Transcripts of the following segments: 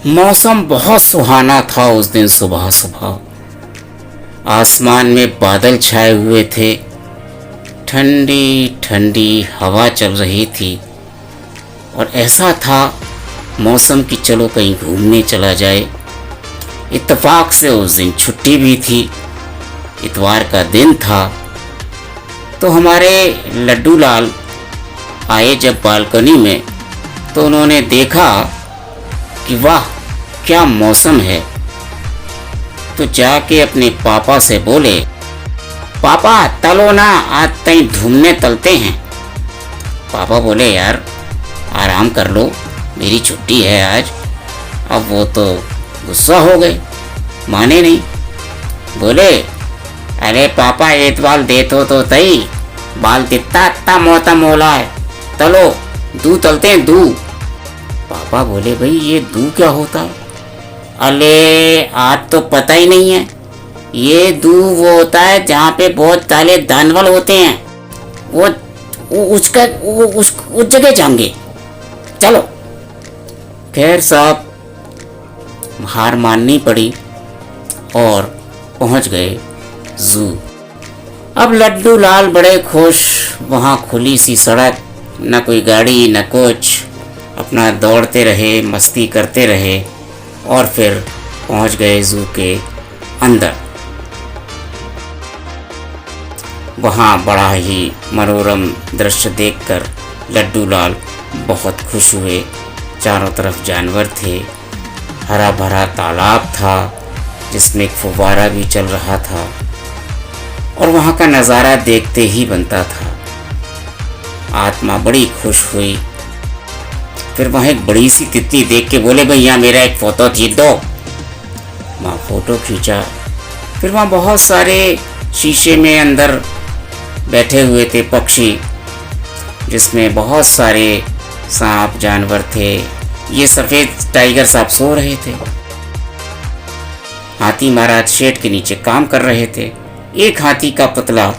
मौसम बहुत सुहाना था उस दिन। सुबह सुबह आसमान में बादल छाए हुए थे, ठंडी ठंडी हवा चल रही थी और ऐसा था मौसम कि चलो कहीं घूमने चला जाए। इत्तेफाक से उस दिन छुट्टी भी थी, इतवार का दिन था। तो हमारे लड्डू लाल आए जब बालकनी में, तो उन्होंने देखा कि वाह क्या मौसम है। तो जाके अपने पापा से बोले, पापा चलो ना आज कहीं घूमने चलते हैं। पापा बोले, यार आराम कर लो, मेरी छुट्टी है आज। अब वो तो गुस्सा हो गए, माने नहीं। बोले, अरे पापा एक बाल दे तो सही, बाल तित्ता इतना मौसम होला है, चलो दू चलते हैं दू। पापा बोले, भाई ये दू क्या होता है? अरे आज तो पता ही नहीं है। ये दू वो होता है जहाँ पे बहुत सारे जानवर होते हैं, उस जगह जाएंगे, चलो। खैर साहब हार माननी पड़ी और पहुंच गए जू। अब लड्डू लाल बड़े खुश, वहाँ खुली सी सड़क, न कोई गाड़ी न कुछ, अपना दौड़ते रहे, मस्ती करते रहे और फिर पहुंच गए जू के अंदर। वहाँ बड़ा ही मनोरम दृश्य देखकर लड्डू लाल बहुत खुश हुए। चारों तरफ जानवर थे, हरा भरा तालाब था जिसमें एक फुव्वारा भी चल रहा था और वहाँ का नज़ारा देखते ही बनता था। आत्मा बड़ी खुश हुई। फिर वहाँ एक बड़ी सी तितली देख के बोले, भैया मेरा एक फ़ोटो खींच दो। वहाँ फ़ोटो खींचा। फिर वहाँ बहुत सारे शीशे में अंदर बैठे हुए थे पक्षी, जिसमें बहुत सारे सांप जानवर थे। ये सफ़ेद टाइगर साहब सो रहे थे। हाथी महाराज शेड के नीचे काम कर रहे थे। एक हाथी का पुतला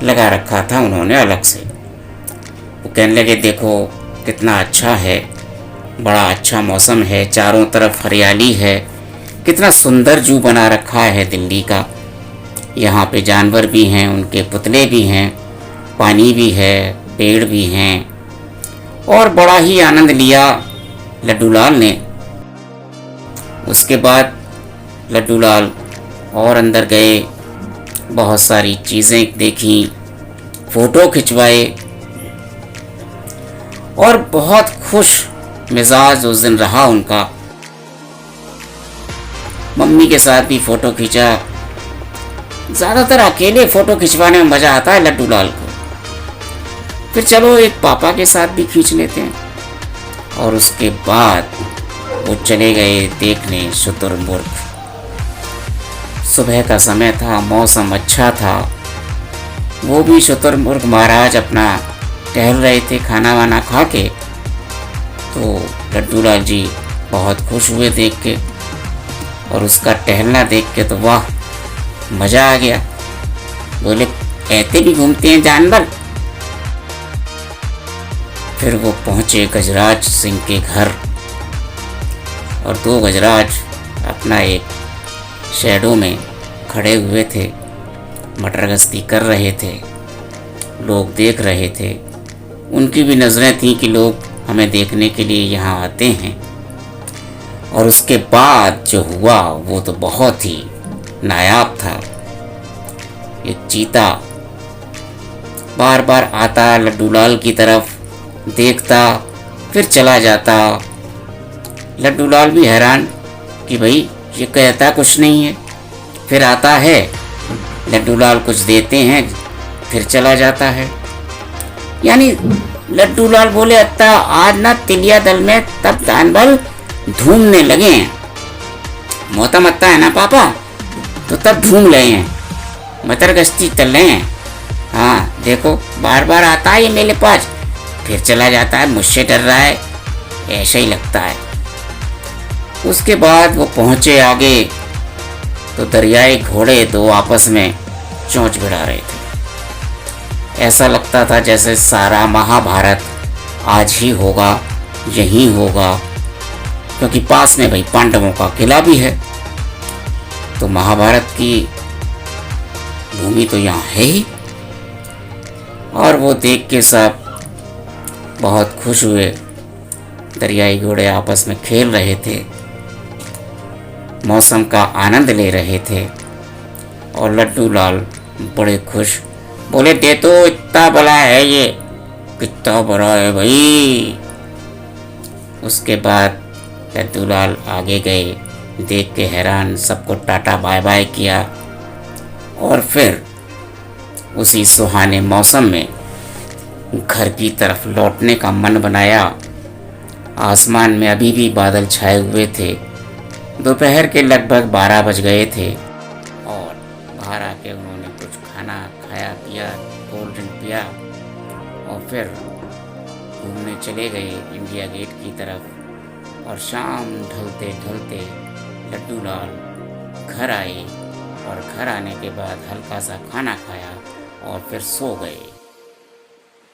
लगा रखा था उन्होंने अलग से। वो कहने लगे, देखो कितना अच्छा है, बड़ा अच्छा मौसम है, चारों तरफ हरियाली है, कितना सुंदर जू बना रखा है दिल्ली का। यहाँ पे जानवर भी हैं, उनके पुतले भी हैं, पानी भी है, पेड़ भी हैं। और बड़ा ही आनंद लिया लड्डू लाल ने। उसके बाद लड्डू लाल और अंदर गए, बहुत सारी चीज़ें देखी, फ़ोटो खिंचवाए और बहुत खुश मिजाज उस दिन रहा उनका। मम्मी के साथ भी फ़ोटो खींचा। ज़्यादातर अकेले फ़ोटो खिंचवाने में मज़ा आता है लड्डू लाल को। फिर चलो एक पापा के साथ भी खींच लेते हैं। और उसके बाद वो चले गए देखने शुतुरमुर्ग। सुबह का समय था, मौसम अच्छा था। वो भी शुतुरमुर्ग महाराज अपना टहल रहे थे खाना वाना खा के। तो लड्डू लाल जी बहुत खुश हुए देख के, और उसका टहलना देख के तो वाह मज़ा आ गया। बोले, ऐसे भी घूमते हैं जानवर। फिर वो पहुँचे गजराज सिंह के घर, और दो गजराज अपना एक शैडो में खड़े हुए थे, मटर गश्ती कर रहे थे, लोग देख रहे थे। उनकी भी नज़रें थीं कि लोग हमें देखने के लिए यहाँ आते हैं। और उसके बाद जो हुआ वो तो बहुत ही नायाब था। एक चीता बार बार आता लड्डू लाल की तरफ, देखता, फिर चला जाता। लड्डू लाल भी हैरान कि भाई ये कहता कुछ नहीं है, फिर आता है, लड्डू लाल कुछ देते हैं, फिर चला जाता है। यानी लड्डू लाल बोले, अत्ता आज ना तिलिया दल में तब जानवर ढूंढने लगे हैं। मौसम अच्छा है ना पापा, तो तब ढूंढ रहे हैं, मटर गश्ती चल रहे हैं। हाँ देखो बार बार आता है ये मेरे पास, फिर चला जाता है, मुझसे डर रहा है, ऐसा ही लगता है। उसके बाद वो पहुँचे आगे, तो दरियाई घोड़े दो आपस में चोंच भिड़ा रहे थे। ऐसा लगता था जैसे सारा महाभारत आज ही होगा, यहीं होगा। क्योंकि पास में भाई पांडवों का किला भी है, तो महाभारत की भूमि तो यहाँ है ही। और वो देख के सब बहुत खुश हुए। दरियाई घोड़े आपस में खेल रहे थे, मौसम का आनंद ले रहे थे, और लड्डू लाल बड़े खुश बोले, दे तो इतना बड़ा है ये, कितना बड़ा है भाई। उसके बाद लड्डू लाल आगे गए, देख के हैरान, सबको टाटा बाय बाय किया, और फिर उसी सुहाने मौसम में घर की तरफ लौटने का मन बनाया। आसमान में अभी भी बादल छाए हुए थे। दोपहर के लगभग 12 बज गए थे, और बाहर आके उन्होंने कुछ खाना खाया पिया, कोल्ड ड्रिंक पिया, और फिर घूमने चले गए इंडिया गेट की तरफ। और शाम ढलते ढलते लड्डू लाल घर आए, और घर आने के बाद हल्का सा खाना खाया और फिर सो गए।